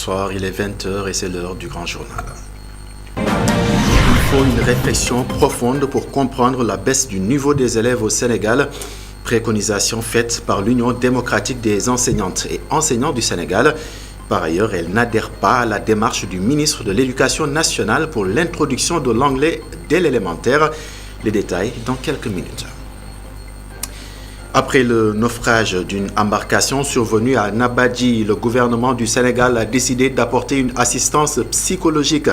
bonsoir, il est 20h et c'est l'heure du grand journal. Il faut une réflexion profonde pour comprendre la baisse du niveau des élèves au Sénégal. Préconisation faite par l'Union démocratique des enseignantes et enseignants du Sénégal. Par ailleurs, elle n'adhère pas à la démarche du ministre de l'Éducation nationale pour l'introduction de l'anglais dès l'élémentaire. Les détails dans quelques minutes. Après le naufrage d'une embarcation survenue à Nabadji, le gouvernement du Sénégal a décidé d'apporter une assistance psychologique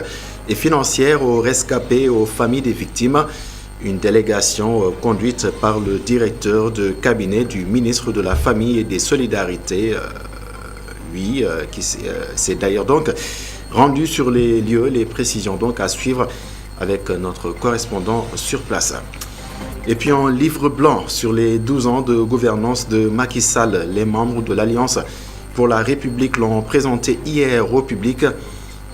et financière aux rescapés et aux familles des victimes. Une délégation conduite par le directeur de cabinet du ministre de la Famille et des Solidarités, qui s'est d'ailleurs donc rendu sur les lieux. Les précisions donc à suivre avec notre correspondant sur place. Et puis un livre blanc sur les 12 ans de gouvernance de Macky Sall. Les membres de l'Alliance pour la République l'ont présenté hier au public.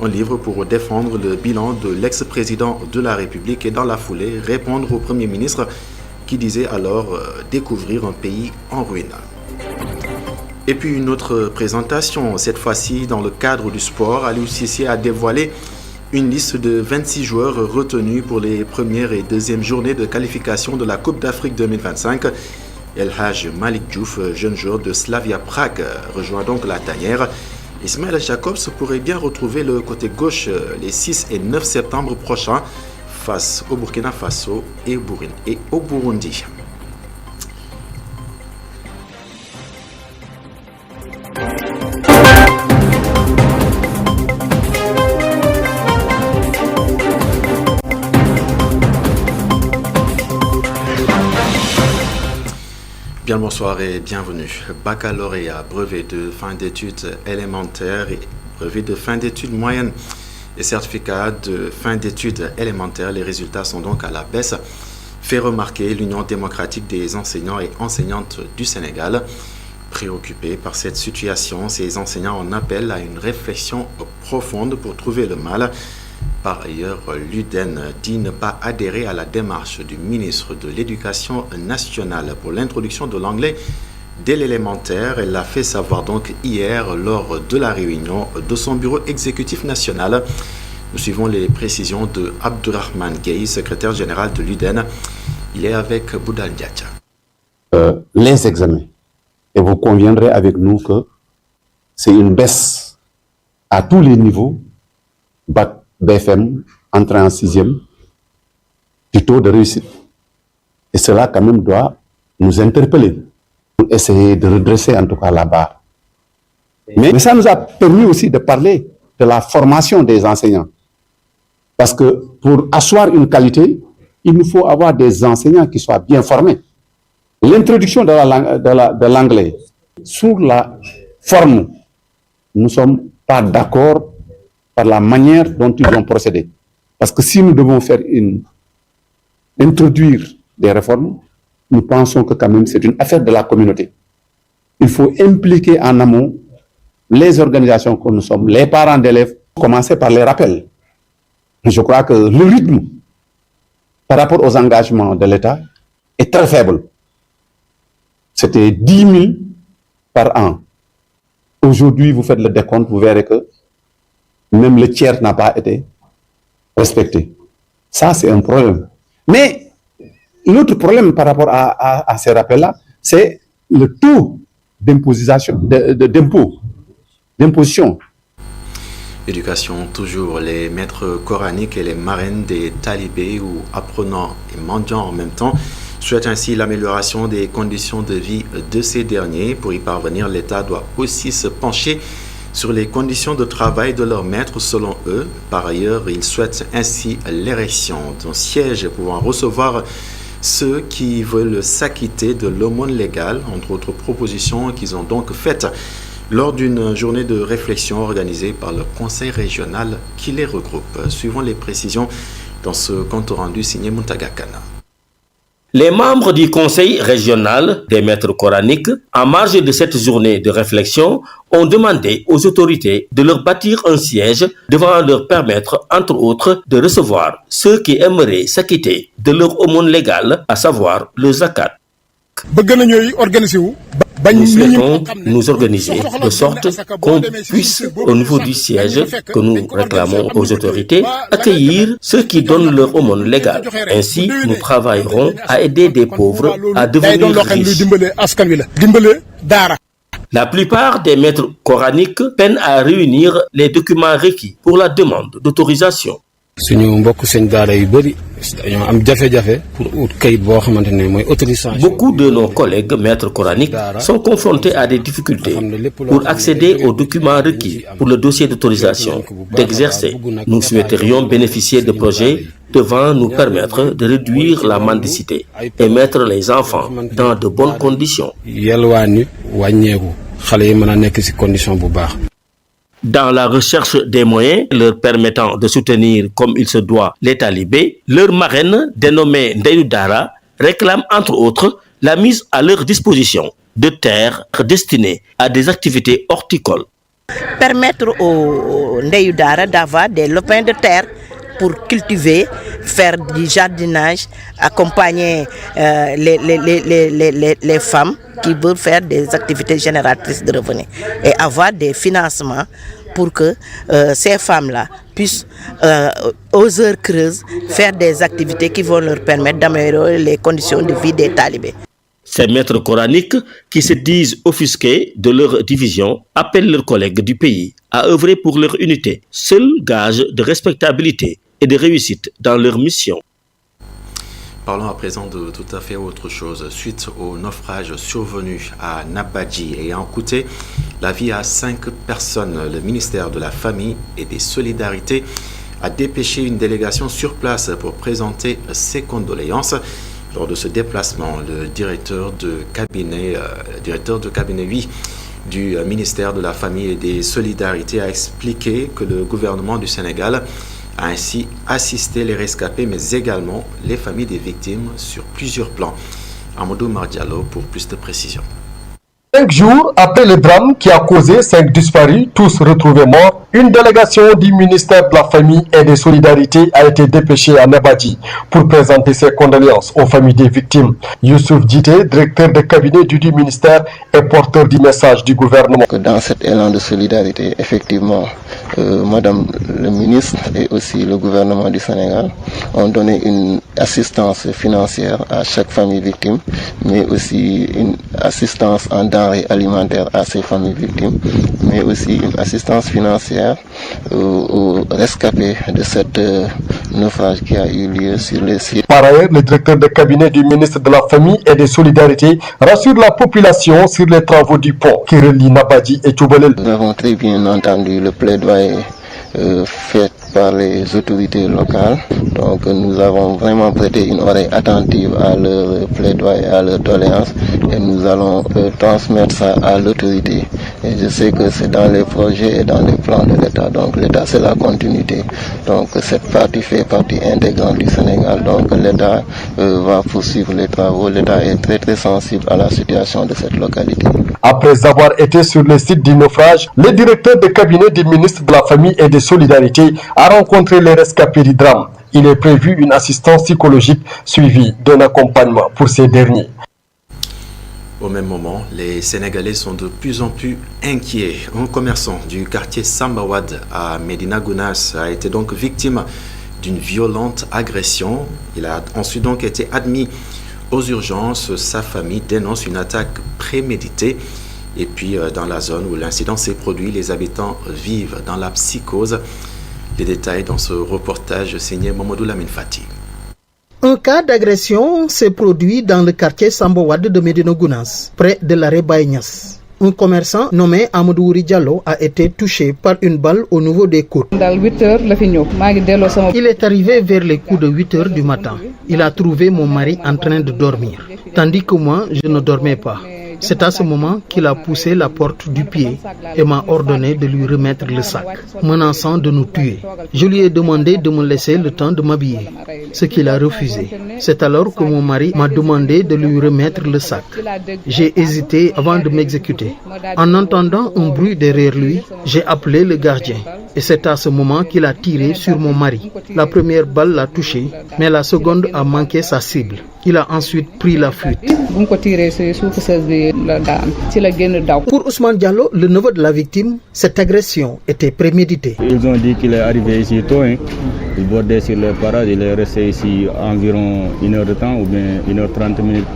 Un livre pour défendre le bilan de l'ex-président de la République et dans la foulée répondre au Premier ministre qui disait alors découvrir un pays en ruine. Et puis une autre présentation, cette fois-ci dans le cadre du sport. Aliou Cissé a dévoilé une liste de 26 joueurs retenus pour les premières et deuxièmes journées de qualification de la Coupe d'Afrique 2025. El Hadj Malick Diouf, jeune joueur de Slavia Prague, rejoint donc la tanière. Ismaël Jacobs pourrait bien retrouver le côté gauche les 6 et 9 septembre prochains face au Burkina Faso et au Burundi. Bien le bonsoir et bienvenue. Baccalauréat, brevet de fin d'études élémentaires et brevet de fin d'études moyennes et certificat de fin d'études élémentaires. Les résultats sont donc à la baisse, fait remarquer l'Union démocratique des enseignants et enseignantes du Sénégal. Préoccupés par cette situation, ces enseignants en appellent à une réflexion profonde pour trouver le mal. Par ailleurs, l'UDEN dit ne pas adhérer à la démarche du ministre de l'Éducation nationale pour l'introduction de l'anglais dès l'élémentaire. Elle l'a fait savoir donc hier lors de la réunion de son bureau exécutif national. Nous suivons les précisions de Abdourahmane Gueye, secrétaire général de l'UDEN. Il est avec Boudal Ndiacha. Les examens. Et vous conviendrez avec nous que c'est une baisse à tous les niveaux. Bac BFM, entrée en 6e, du taux de réussite. Et cela, quand même, doit nous interpeller pour essayer de redresser, en tout cas, la barre. Mais ça nous a permis aussi de parler de la formation des enseignants. Parce que pour asseoir une qualité, il nous faut avoir des enseignants qui soient bien formés. L'introduction de l'anglais sur la forme, nous ne sommes pas d'accord par la manière dont ils ont procédé. Parce que si nous devons introduire des réformes, nous pensons que quand même c'est une affaire de la communauté. Il faut impliquer en amont les organisations que nous sommes, les parents d'élèves, commencer par les rappels. Je crois que le rythme par rapport aux engagements de l'État est très faible. C'était 10 000 par an. Aujourd'hui, vous faites le décompte, vous verrez que même le tiers n'a pas été respecté. Ça, c'est un problème. Mais l'autre problème par rapport à ces rappels-là, c'est le taux d'imposition. Éducation, toujours les maîtres coraniques et les marraines des talibés ou apprenants et mendiants en même temps souhaitent ainsi l'amélioration des conditions de vie de ces derniers. Pour y parvenir, l'État doit aussi se pencher sur les conditions de travail de leurs maîtres selon eux. Par ailleurs, ils souhaitent ainsi l'érection d'un siège pouvant recevoir ceux qui veulent s'acquitter de l'aumône légale, entre autres propositions qu'ils ont donc faites lors d'une journée de réflexion organisée par le conseil régional qui les regroupe. Suivant les précisions dans ce compte rendu signé Muntaga Kana. Les membres du conseil régional des maîtres coraniques, en marge de cette journée de réflexion, ont demandé aux autorités de leur bâtir un siège devant leur permettre, entre autres, de recevoir ceux qui aimeraient s'acquitter de leur aumône légale, à savoir le zakat. bëgg nañu organiser wu Nous souhaitons nous organiser de sorte qu'on puisse, au niveau du siège que nous réclamons aux autorités, accueillir ceux qui donnent leur aumône légale. Ainsi, nous travaillerons à aider des pauvres à devenir riches. La plupart des maîtres coraniques peinent à réunir les documents requis pour la demande d'autorisation. Beaucoup de nos collègues maîtres coraniques sont confrontés à des difficultés pour accéder aux documents requis pour le dossier d'autorisation d'exercer. Nous souhaiterions bénéficier de projets devant nous permettre de réduire la mendicité et mettre les enfants dans de bonnes conditions. Dans la recherche des moyens leur permettant de soutenir comme il se doit les talibés, leur marraine, dénommée Ndeyou Dara, réclame entre autres la mise à leur disposition de terres destinées à des activités horticoles. Permettre aux Ndeyou Dara d'avoir des lopins de terre pour cultiver, faire du jardinage, accompagner les femmes qui veulent faire des activités génératrices de revenus et avoir des financements pour que ces femmes-là puissent, aux heures creuses, faire des activités qui vont leur permettre d'améliorer les conditions de vie des talibés. Ces maîtres coraniques, qui se disent offusqués de leur division, appellent leurs collègues du pays à œuvrer pour leur unité, seul gage de respectabilité et de réussite dans leur mission. Parlons à présent de tout à fait autre chose. Suite au naufrage survenu à Nabadji ayant coûté la vie à 5 personnes, le ministère de la Famille et des Solidarités a dépêché une délégation sur place pour présenter ses condoléances. Lors de ce déplacement, le directeur de cabinet 8 du ministère de la Famille et des Solidarités a expliqué que le gouvernement du Sénégal a ainsi assisté les rescapés, mais également les familles des victimes sur plusieurs plans. Amadou Mardialo pour plus de précisions. 5 jours après le drame qui a causé 5 disparus, tous retrouvés morts, une délégation du ministère de la Famille et des Solidarités a été dépêchée à Nabadji pour présenter ses condoléances aux familles des victimes. Youssouf Djité, directeur de cabinet du ministère et porteur du message du gouvernement. Dans cet élan de solidarité, effectivement, Madame le ministre et aussi le gouvernement du Sénégal ont donné une assistance financière à chaque famille victime, mais aussi une assistance en denrées alimentaires à ces familles victimes, mais aussi une assistance financière aux rescapés de cette naufrage qui a eu lieu sur les sites. Par ailleurs, le directeur de cabinet du ministre de la Famille et des Solidarités rassure la population sur les travaux du pont qui relie Nabadji et Tchoubalel. Nous avons très bien entendu le plaidoyer fait par les autorités locales. Donc nous avons vraiment prêté une oreille attentive à leur plaidoyer, à leur doléance, et nous allons transmettre ça à l'autorité. Et je sais que c'est dans les projets et dans les plans de l'État. Donc l'État, c'est la continuité. Donc cette partie fait partie intégrante du Sénégal. Donc l'État va poursuivre les travaux. L'État est très très sensible à la situation de cette localité. Après avoir été sur le site du naufrage, le directeur de cabinet du ministre de la Famille et des Solidarités a rencontré les rescapés du drame. Il est prévu une assistance psychologique suivie d'un accompagnement pour ces derniers. Au même moment, les Sénégalais sont de plus en plus inquiets. Un commerçant du quartier Sambawad à Médina Gounass a été donc victime d'une violente agression. Il a ensuite donc été admis aux urgences. Sa famille dénonce une attaque préméditée. Et puis dans la zone où l'incident s'est produit, les habitants vivent dans la psychose. Les détails dans ce reportage signé Mamadou Lamine Fati. Un cas d'agression s'est produit dans le quartier Sambawad de Médina Gounass, près de l'arrêt Baïnias. Un commerçant nommé Amadou Diallo a été touché par une balle au niveau des côtes. Il est arrivé vers les coups de 8 heures du matin. Il a trouvé mon mari en train de dormir, tandis que moi, je ne dormais pas. C'est à ce moment qu'il a poussé la porte du pied et m'a ordonné de lui remettre le sac, menaçant de nous tuer. Je lui ai demandé de me laisser le temps de m'habiller, ce qu'il a refusé. C'est alors que mon mari m'a demandé de lui remettre le sac. J'ai hésité avant de m'exécuter. En entendant un bruit derrière lui, j'ai appelé le gardien. Et c'est à ce moment qu'il a tiré sur mon mari. La première balle l'a touché, mais la seconde a manqué sa cible. Il a ensuite pris la fuite. Pour Ousmane Diallo, le neveu de la victime, cette agression était préméditée. Ils ont dit qu'il est arrivé ici tôt. Il bordait sur le parade, il est resté ici environ 1 heure de temps ou bien 1h30 minutes.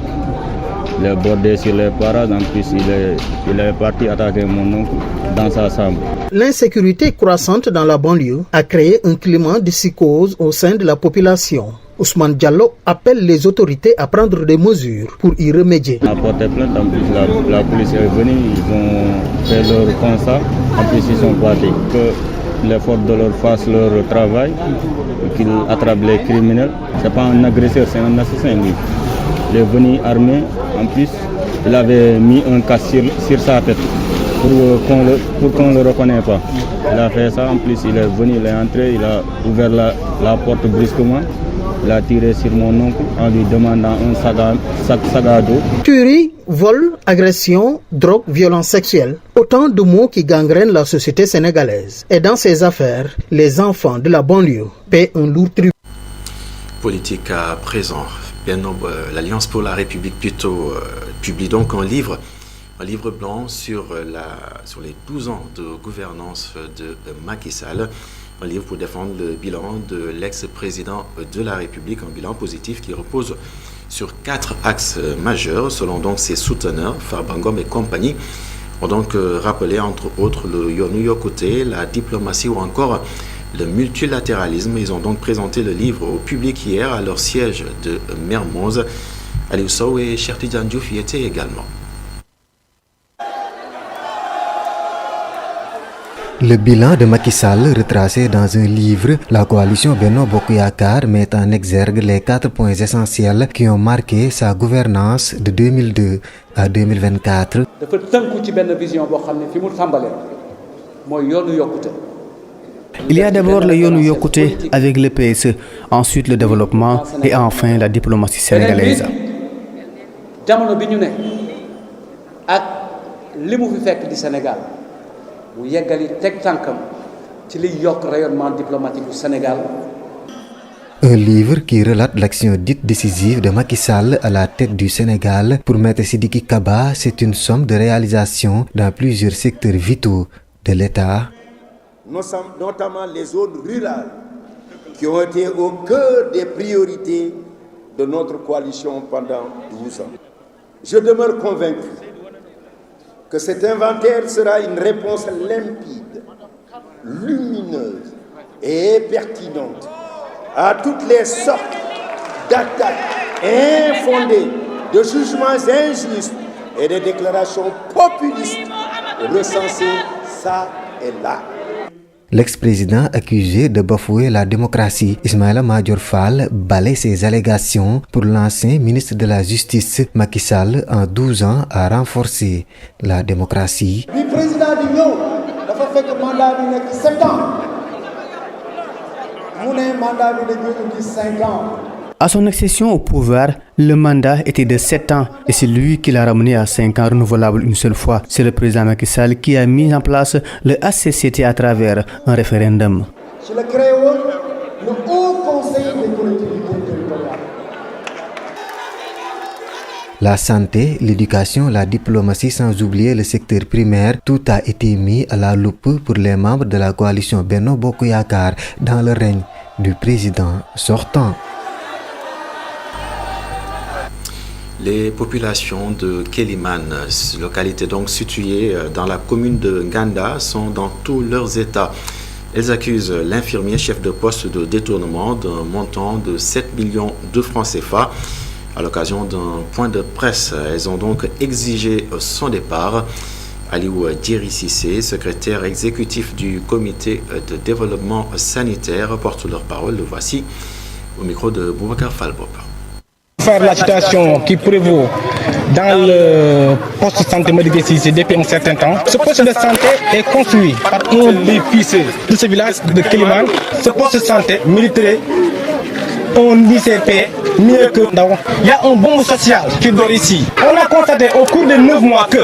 Il est bordé sur les parades, en plus il est parti attaquer mon oncle dans sa chambre. L'insécurité croissante dans la banlieue a créé un climat de psychose au sein de la population. Ousmane Diallo appelle les autorités à prendre des mesures pour y remédier. On a porté plainte, en plus la police est venue, ils ont fait leur constat, en plus ils sont partis. Que les forces de l'ordre fassent leur travail, qu'ils attrapent les criminels. Ce n'est pas un agresseur, c'est un assassin lui. Il est venu armé, en plus il avait mis un casque sur sa tête pour qu'on ne le reconnaisse pas. Il a fait ça, en plus il est venu, il est entré, il a ouvert la porte brusquement. Il a tiré sur mon oncle en lui demandant un sac à dos. Tuerie, vol, agression, drogue, violence sexuelle. Autant de mots qui gangrènent la société sénégalaise. Et dans ces affaires, les enfants de la banlieue paient un lourd tribut. Politique à présent. L'Alliance pour la République plutôt publie donc un livre blanc sur les 12 ans de gouvernance de Macky Sall. Un livre pour défendre le bilan de l'ex-président de la République, un bilan positif qui repose sur 4 axes majeurs, selon donc ses souteneurs, Farba Ngom et compagnie, ont donc rappelé entre autres le Yoonu Yokkute, la diplomatie ou encore le multilatéralisme. Ils ont donc présenté le livre au public hier à leur siège de Mermoz. Aliou Sow et Cheikh Tidiane Diouf y étaient également. Le bilan de Macky Sall retracé dans un livre, la coalition Benno Bokk Yakaar met en exergue les 4 points essentiels qui ont marqué sa gouvernance de 2002 à 2024. Il y a d'abord le Yoonu Yokkute avec le PSE, ensuite le développement et enfin la diplomatie sénégalaise. Un livre qui relate l'action dite décisive de Macky Sall à la tête du Sénégal. Pour Maître Sidiki Kaba, c'est une somme de réalisations dans plusieurs secteurs vitaux de l'État. Notamment les zones rurales qui ont été au cœur des priorités de notre coalition pendant 12 ans. Je demeure convaincu que cet inventaire sera une réponse limpide, lumineuse et pertinente à toutes les sortes d'attaques infondées, de jugements injustes et de déclarations populistes recensées ça et là. L'ex-président accusé de bafouer la démocratie, Ismaïla Madior Fall, balaie ses allégations. Pour l'ancien ministre de la Justice, Macky Sall, en 12 ans, a renforcé la démocratie. Le président du Nord a fait que le mandat de 7 ans. Mon mandat de 5 ans. À son accession au pouvoir, le mandat était de 7 ans et c'est lui qui l'a ramené à 5 ans renouvelables une seule fois. C'est le président Macky Sall qui a mis en place le HCCT à travers un référendum. Je l'ai créé le Haut Conseil des collectivités territoriales. La santé, l'éducation, la diplomatie, sans oublier le secteur primaire, tout a été mis à la loupe pour les membres de la coalition Benno Bokk Yakaar dans le règne du président sortant. Les populations de Kéliman, localité donc située dans la commune de Nganda, sont dans tous leurs états. Elles accusent l'infirmier chef de poste de détournement d'un montant de 7 millions de francs CFA. À l'occasion d'un point de presse, elles ont donc exigé son départ. Aliou Djeri Cissé, secrétaire exécutif du comité de développement sanitaire, porte leur parole. Le voici au micro de Boubacar Falbop. Faire la situation qui prévaut dans le poste de santé médico-social depuis un certain temps. Ce poste de santé est construit par un des fils de ce village de Kéliman. Ce poste de santé mériterait un ICP mieux que Ndaw. Il y a un bombe social qui dort ici. On a constaté au cours de 9 mois que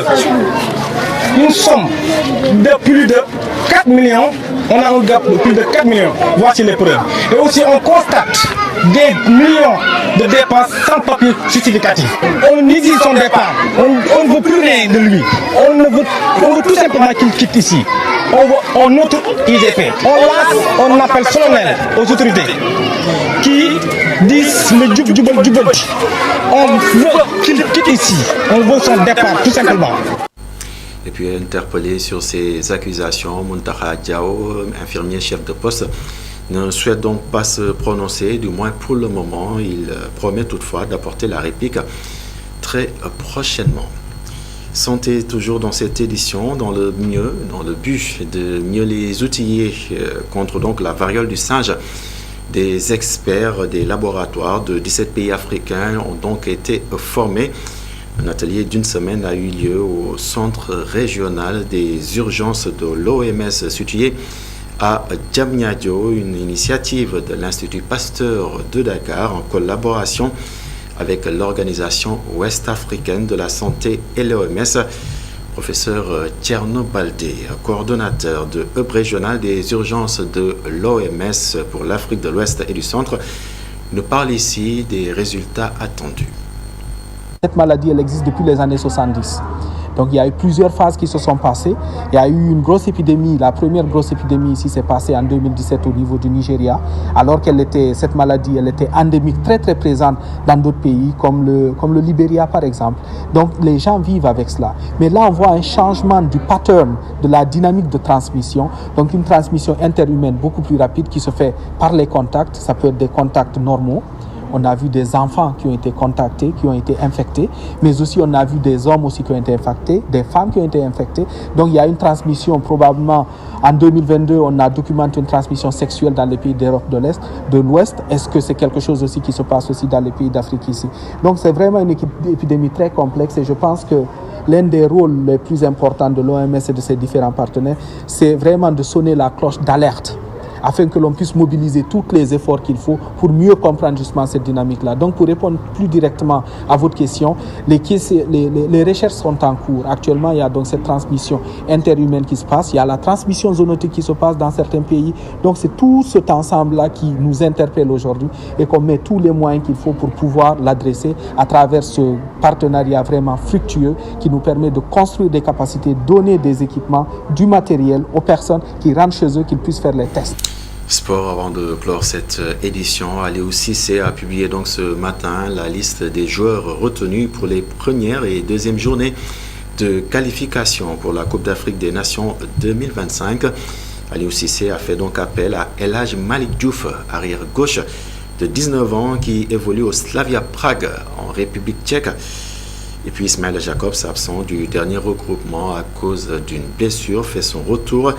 une somme de plus de 4 millions On a un gap de plus de 4 millions. Voici les preuves. Et aussi, on constate des millions de dépenses sans papier justificatif. On exige son départ. On ne veut plus rien de lui. On veut tout simplement qu'il quitte ici. On note IGP. On appelle solennel aux autorités qui disent le djubal. On veut qu'il quitte ici. On veut son départ, tout simplement. Et puis interpellé sur ces accusations, Muntaha Diao, infirmier chef de poste, ne souhaite donc pas se prononcer, du moins pour le moment. Il promet toutefois d'apporter la réplique très prochainement. Santé toujours dans cette édition, dans le but de mieux les outiller contre donc la variole du singe. Des experts des laboratoires de 17 pays africains ont donc été formés. Un atelier d'une semaine a eu lieu au centre régional des urgences de l'OMS situé à Diamniadio, une initiative de l'Institut Pasteur de Dakar en collaboration avec l'Organisation ouest-africaine de la santé et l'OMS. Professeur Tierno Baldé, coordonnateur de hub régional des urgences de l'OMS pour l'Afrique de l'Ouest et du Centre, nous parle ici des résultats attendus. Cette maladie, elle existe depuis les années 70. Donc il y a eu plusieurs phases qui se sont passées. Il y a eu une grosse épidémie. La première grosse épidémie ici s'est passée en 2017 au niveau du Nigeria, alors cette maladie, elle était endémique, très très présente dans d'autres pays comme le Libéria par exemple. Donc les gens vivent avec cela. Mais là on voit un changement du pattern, de la dynamique de transmission. Donc une transmission interhumaine beaucoup plus rapide qui se fait par les contacts. Ça peut être des contacts normaux. On a vu des enfants qui ont été contactés, qui ont été infectés, mais aussi on a vu des hommes aussi qui ont été infectés, des femmes qui ont été infectées. Donc il y a une transmission probablement, en 2022, on a documenté une transmission sexuelle dans les pays d'Europe de l'Ouest. Est-ce que c'est quelque chose aussi qui se passe aussi dans les pays d'Afrique ici? Donc c'est vraiment une épidémie très complexe et je pense que l'un des rôles les plus importants de l'OMS et de ses différents partenaires, c'est vraiment de sonner la cloche d'alerte, afin que l'on puisse mobiliser tous les efforts qu'il faut pour mieux comprendre justement cette dynamique-là. Donc pour répondre plus directement à votre question, les recherches sont en cours. Actuellement, il y a donc cette transmission interhumaine qui se passe, il y a la transmission zoonotique qui se passe dans certains pays. Donc c'est tout cet ensemble-là qui nous interpelle aujourd'hui et qu'on met tous les moyens qu'il faut pour pouvoir l'adresser à travers ce partenariat vraiment fructueux qui nous permet de construire des capacités, donner des équipements, du matériel aux personnes qui rentrent chez eux, qu'ils puissent faire les tests. Sport, avant de clore cette édition, Aliou Cissé a publié donc ce matin la liste des joueurs retenus pour les premières et deuxièmes journées de qualification pour la Coupe d'Afrique des Nations 2025. Aliou Cissé a fait donc appel à El Hadj Malick Diouf, arrière gauche de 19 ans qui évolue au Slavia Prague en République tchèque. Et puis Ismaël Jacobs, absent du dernier regroupement à cause d'une blessure, fait son retour.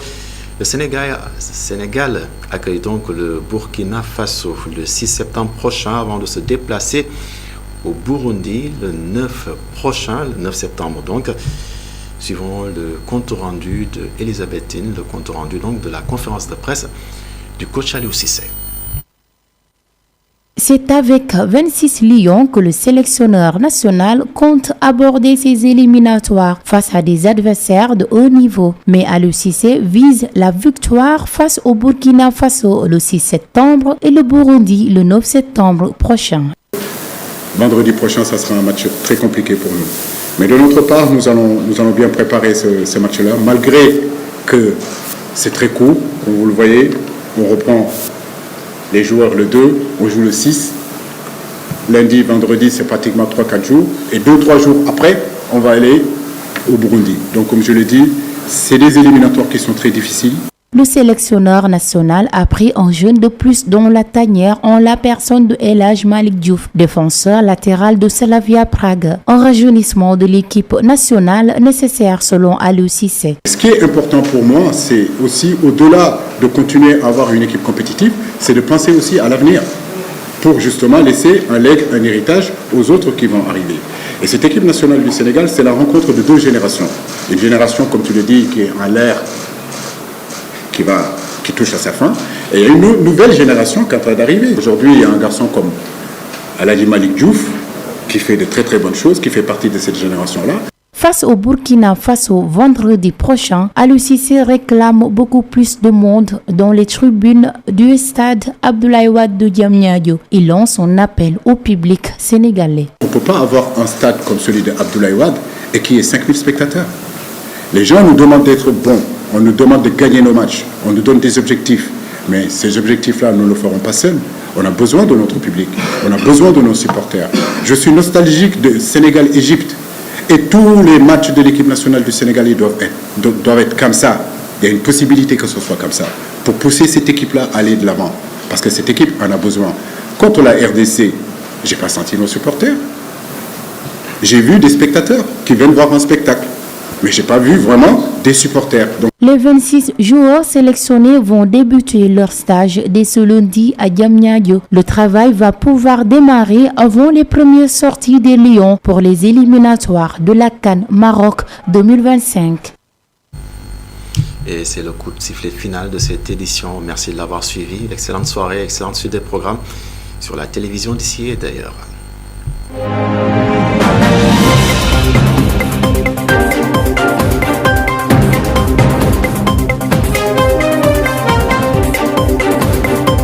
Le Sénégal accueille donc le Burkina Faso le 6 septembre prochain avant de se déplacer au Burundi le 9 septembre donc. Suivant le compte rendu de Elisabethine, le compte rendu donc de la conférence de presse du coach Aliou Cissé. C'est avec 26 lions que le sélectionneur national compte aborder ses éliminatoires face à des adversaires de haut niveau. Mais Aliou Cissé vise la victoire face au Burkina Faso le 6 septembre et le Burundi le 9 septembre prochain. Vendredi prochain, ça sera un match très compliqué pour nous. Mais de notre part, nous allons bien préparer ce match-là, malgré que c'est très court, comme vous le voyez. On reprend les joueurs le 2, on joue le 6. Lundi, vendredi, c'est pratiquement 3-4 jours. Et 2-3 jours après, on va aller au Burundi. Donc, comme je l'ai dit, c'est des éliminatoires qui sont très difficiles. Le sélectionneur national a pris un jeune de plus dans la tanière en la personne de El Hadj Malick Diouf, défenseur latéral de Slavia Prague. Un rajeunissement de l'équipe nationale nécessaire selon Aliou Cissé. Ce qui est important pour moi, c'est aussi, au-delà de continuer à avoir une équipe compétitive, c'est de penser aussi à l'avenir pour justement laisser un legs, un héritage aux autres qui vont arriver. Et cette équipe nationale du Sénégal, c'est la rencontre de deux générations. Une génération, comme tu le dis, qui est en l'air, qui touche à sa fin, et il y a une nouvelle génération qui est en train d'arriver. Aujourd'hui, il y a un garçon comme El Hadj Malick Diouf qui fait de très très bonnes choses, qui fait partie de cette génération-là. Face au Burkina Faso vendredi prochain, Aliou Cissé réclame beaucoup plus de monde dans les tribunes du stade Abdoulaye Wade de Diamniadio. Il lance son appel au public sénégalais. On ne peut pas avoir un stade comme celui de Abdoulaye Wade et qui ait 5000 spectateurs. Les gens nous demandent d'être bons, on nous demande de gagner nos matchs, on nous donne des objectifs. Mais ces objectifs-là, nous ne le ferons pas seuls. On a besoin de notre public, on a besoin de nos supporters. Je suis nostalgique de Sénégal-Égypte. Et tous les matchs de l'équipe nationale du Sénégal doivent être comme ça. Il y a une possibilité que ce soit comme ça. Pour pousser cette équipe-là à aller de l'avant. Parce que cette équipe en a besoin. Contre la RDC, je n'ai pas senti nos supporters. J'ai vu des spectateurs qui viennent voir un spectacle. Mais je n'ai pas vu vraiment des supporters. Donc... Les 26 joueurs sélectionnés vont débuter leur stage dès ce lundi à Diamniadio. Le travail va pouvoir démarrer avant les premières sorties des Lions pour les éliminatoires de la CAN Maroc 2025. Et c'est le coup de sifflet final de cette édition. Merci de l'avoir suivi. Excellente soirée, excellente suite des programmes sur la télévision d'ici et d'ailleurs.